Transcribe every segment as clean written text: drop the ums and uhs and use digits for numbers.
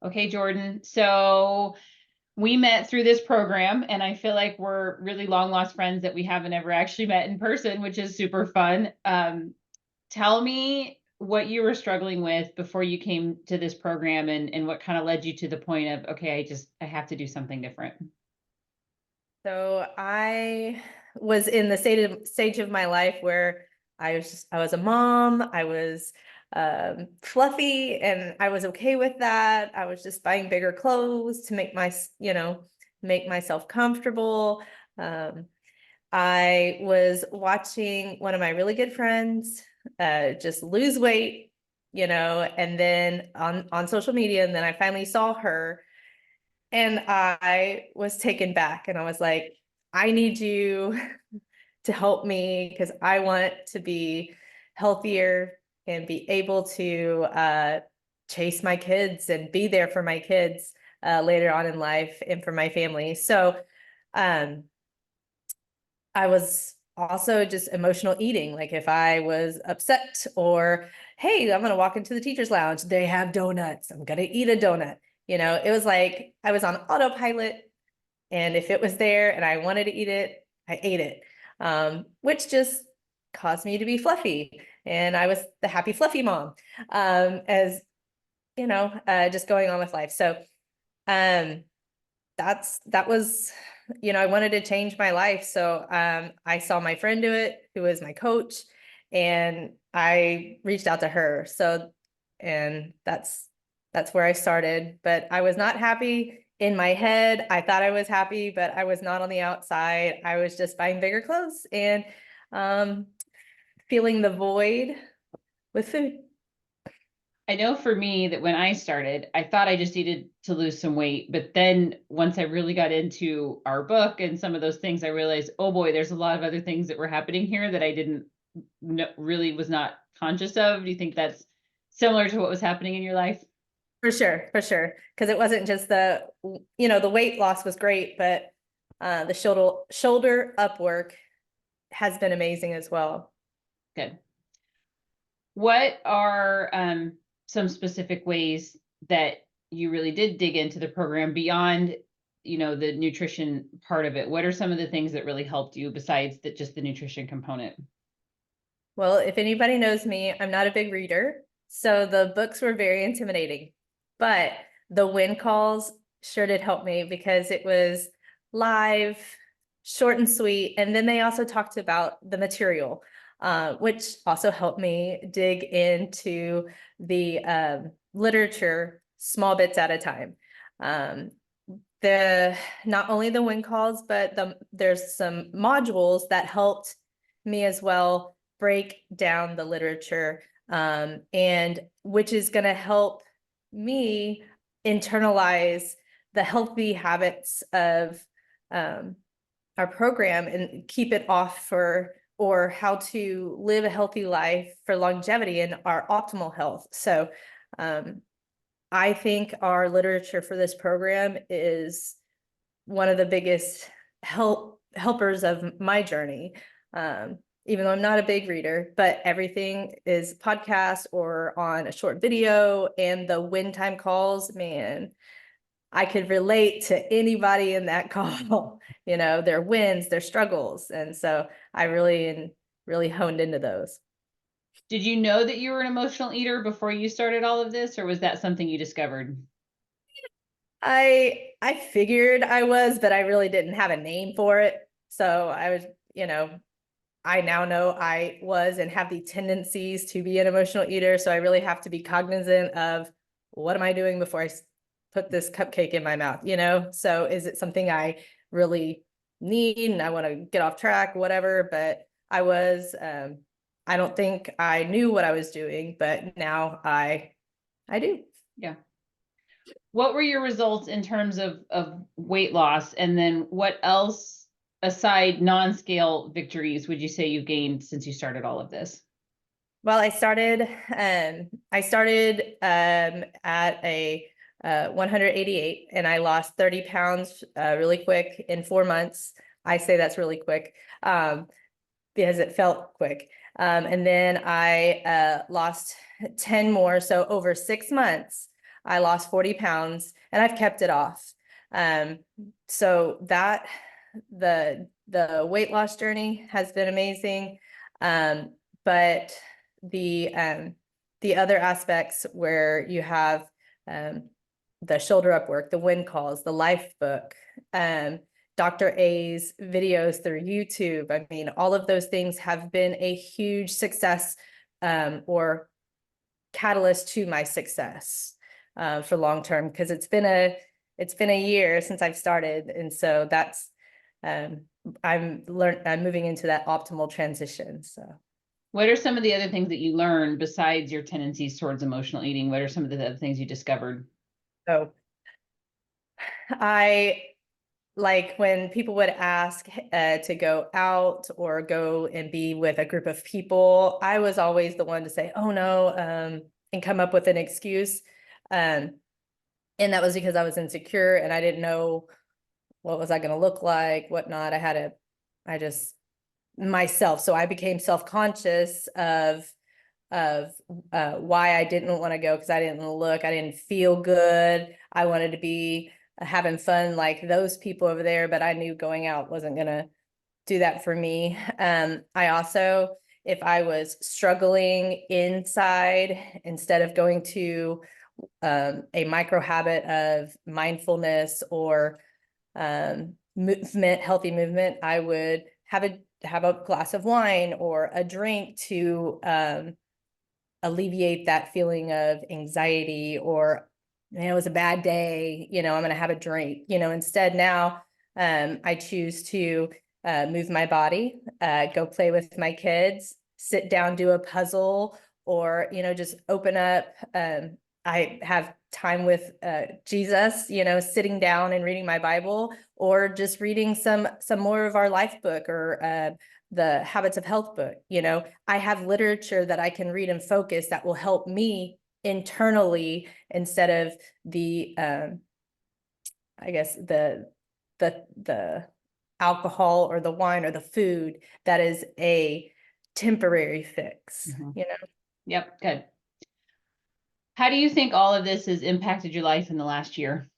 Okay, Jordan. So we met through this program, and I feel like we're really long lost friends that we haven't ever actually met in person, which is super fun. Tell me what you were struggling with before you came to this program and what kind of led you to the point of, okay, I have to do something different. So I was in the stage of my life where I was a mom, I was fluffy, and I was okay with that. I was just buying bigger clothes to make myself comfortable. Um, I was watching one of my really good friends just lose weight, and then on social media, and then I finally saw her and I was taken back and I was like, I need you to help me because I want to be healthier and be able to chase my kids and be there for my kids later on in life and for my family. So um, I was also just emotional eating. Like if I was upset or, hey, I'm going to walk into the teacher's lounge, they have donuts. I'm going to eat a donut. It was like I was on autopilot. And if it was there and I wanted to eat it, I ate it, which just caused me to be fluffy. And I was the happy, fluffy mom, as just going on with life. So um, that was I wanted to change my life, so I saw my friend do it, who was my coach, and I reached out to her. So and that's where I started, but I was not happy in my head. I thought I was happy, but I was not on the outside. I was just buying bigger clothes and um feeling the void with food. I know for me that when I started, I thought I just needed to lose some weight. But then once I really got into our book and some of those things, I realized, oh boy, there's a lot of other things that were happening here that I didn't really was not conscious of. Do you think that's similar to what was happening in your life? For sure. Because it wasn't just the weight loss was great, but the shoulder up work has been amazing as well. Good. What are some specific ways that you really did dig into the program beyond, the nutrition part of it? What are some of the things that really helped you besides just the nutrition component? Well, if anybody knows me, I'm not a big reader, so the books were very intimidating. But the win calls sure did help me because it was live, short and sweet. And then they also talked about the material, which also helped me dig into the literature small bits at a time. Um, the Not only the win calls, but there's some modules that helped me as well break down the literature, and which is going to help me internalize the healthy habits of um, our program and keep it off for or how to live a healthy life for longevity and our optimal health. So um, I think our literature for this program is one of the biggest helpers of my journey. Even though I'm not a big reader, but everything is podcast or on a short video, and the win time calls, man, I could relate to anybody in that call, their wins, their struggles. And so I really honed into those. Did you know that you were an emotional eater before you started all of this, or was that something you discovered? I figured I was, but I really didn't have a name for it. So I was, I now know I was and have the tendencies to be an emotional eater. So I really have to be cognizant of what am I doing before I put this cupcake in my mouth, So is it something I really need and I want to get off track, whatever? But I don't think I knew what I was doing, but now I do. Yeah. What were your results in terms of weight loss? And then what else aside non-scale victories would you say you've gained since you started all of this? Well, I started at a 188 and I lost 30 pounds really quick in 4 months. I say that's really quick because it felt quick. And then I lost 10 more. So over 6 months, I lost 40 pounds and I've kept it off. So that the weight loss journey has been amazing. But the other aspects where you have the shoulder up work, the wind calls, the life book, Dr. A's videos through YouTube. I mean, all of those things have been a huge success or catalyst to my success for long term, because it's been a year since I've started, and so that's I'm moving into that optimal transition. So what are some of the other things that you learned besides your tendencies towards emotional eating? What are some of the other things you discovered? so I like when people would ask to go out or go and be with a group of people, I was always the one to say, oh no, and come up with an excuse. And that was because I was insecure and I didn't know what was I going to look like, whatnot. I just myself. So I became self-conscious of why I didn't want to go, because I didn't look, I didn't feel good. I wanted to be having fun like those people over there, but I knew going out wasn't going to do that for me. I also, if I was struggling inside, instead of going to a micro habit of mindfulness or movement, healthy movement, I would have a glass of wine or a drink to alleviate that feeling of anxiety, or it was a bad day, I'm going to have a drink, instead now I choose to move my body, go play with my kids, sit down, do a puzzle, or, just open up. I have time with Jesus, sitting down and reading my Bible, or just reading some more of our life book, or the Habits of Health book. I have literature that I can read and focus that will help me internally, instead of the I guess the alcohol or the wine or the food that is a temporary fix. Yep, good. How do you think all of this has impacted your life in the last year?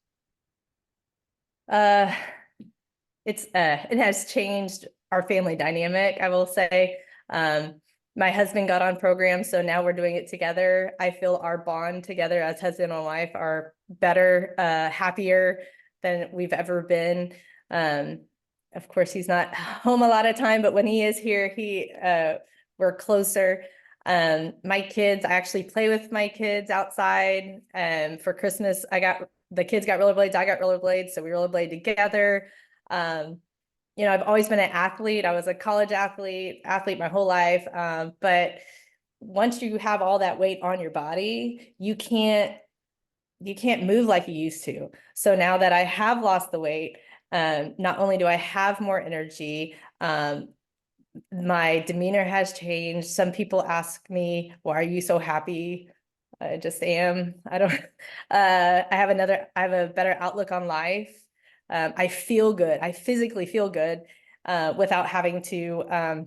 It has changed our family dynamic, I will say. My husband got on program, so now we're doing it together. I feel our bond together as husband and wife are better, happier than we've ever been. Of course, he's not home a lot of time, but when he is here, we're closer. My kids, I actually play with my kids outside. For Christmas, the kids got rollerblades, I got rollerblades, so we rollerblade together. I've always been an athlete. I was a college athlete my whole life. But once you have all that weight on your body, you can't move like you used to. So now that I have lost the weight, not only do I have more energy, my demeanor has changed. Some people ask me, why are you so happy? I just am. I don't, I have a better outlook on life. I feel good. I physically feel good, without having to, I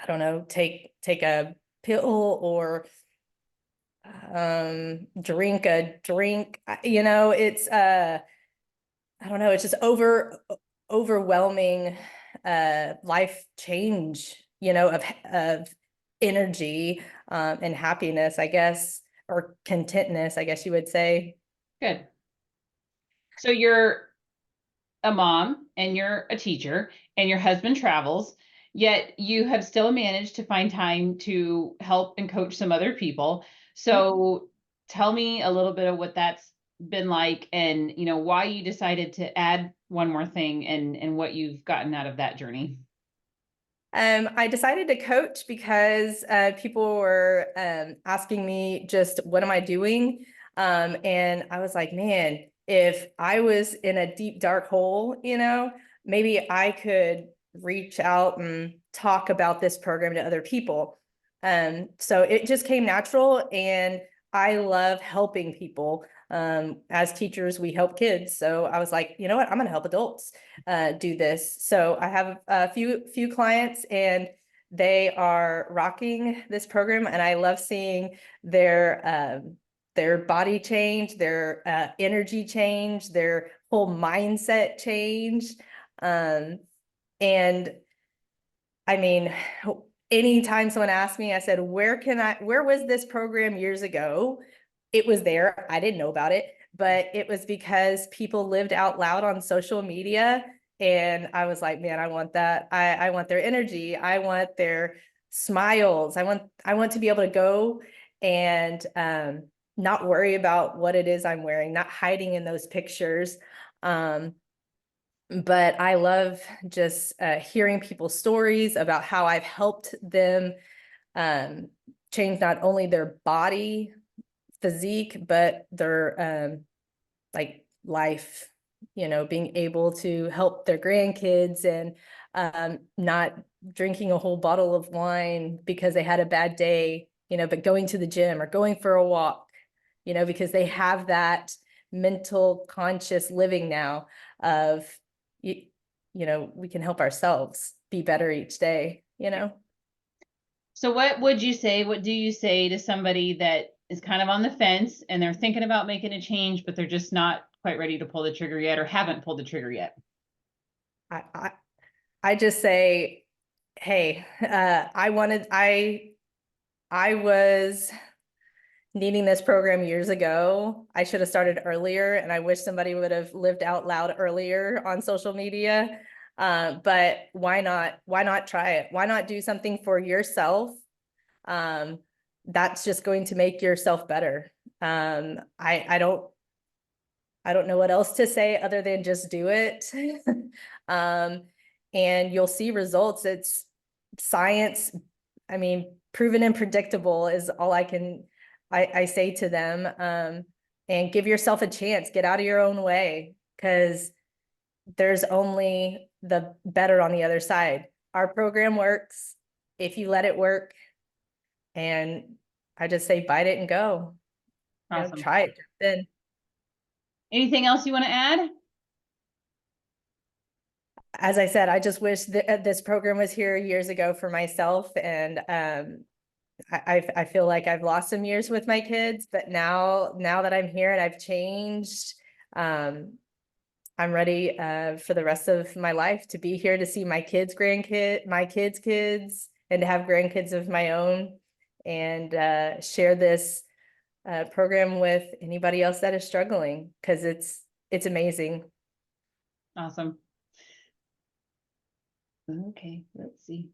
don't know, take a pill or, drink a drink. It's, I don't know, it's just overwhelming, life change, of energy, and happiness, I guess, or contentness, I guess you would say. Good. So you're a mom and you're a teacher and your husband travels, yet you have still managed to find time to help and coach some other people. So tell me a little bit of what that's been like, and why you decided to add one more thing, and what you've gotten out of that journey. I decided to coach because people were asking me, just what am I doing? And I was like, man, if I was in a deep, dark hole, maybe I could reach out and talk about this program to other people. So it just came natural, and I love helping people. As teachers, we help kids. So I was like, you know what, I'm going to help adults do this. So I have a few clients, and they are rocking this program, and I love seeing their their body changed, their energy changed, their whole mindset changed. And I mean, anytime someone asked me, I said, where was this program years ago? It was there. I didn't know about it, but it was because people lived out loud on social media. And I was like, man, I want that. I want their energy. I want their smiles. I want to be able to go and not worry about what it is I'm wearing, not hiding in those pictures. But I love just hearing people's stories about how I've helped them change not only their body physique, but their like life, being able to help their grandkids and not drinking a whole bottle of wine because they had a bad day, but going to the gym or going for a walk, because they have that mental conscious living now of, we can help ourselves be better each day. So what do you say to somebody that is kind of on the fence and they're thinking about making a change, but they're just not quite ready to pull the trigger yet or haven't pulled the trigger yet? I just say, hey, I was needing this program years ago. I should have started earlier, and I wish somebody would have lived out loud earlier on social media. But why not? Why not try it? Why not do something for yourself? That's just going to make yourself better. I don't know what else to say other than just do it. And you'll see results. It's science. I mean, proven and predictable is all I say to them. And give yourself a chance, get out of your own way, because there's only the better on the other side. Our program works if you let it work. And I just say, bite it and go. Awesome. Try it. Then Anything else you want to add? as I said, I just wish that this program was here years ago for myself. And I feel like I've lost some years with my kids, but now that I'm here and I've changed, I'm ready for the rest of my life to be here to see my kids' kids, and to have grandkids of my own, and share this program with anybody else that is struggling, because it's amazing. Awesome. Okay, let's see.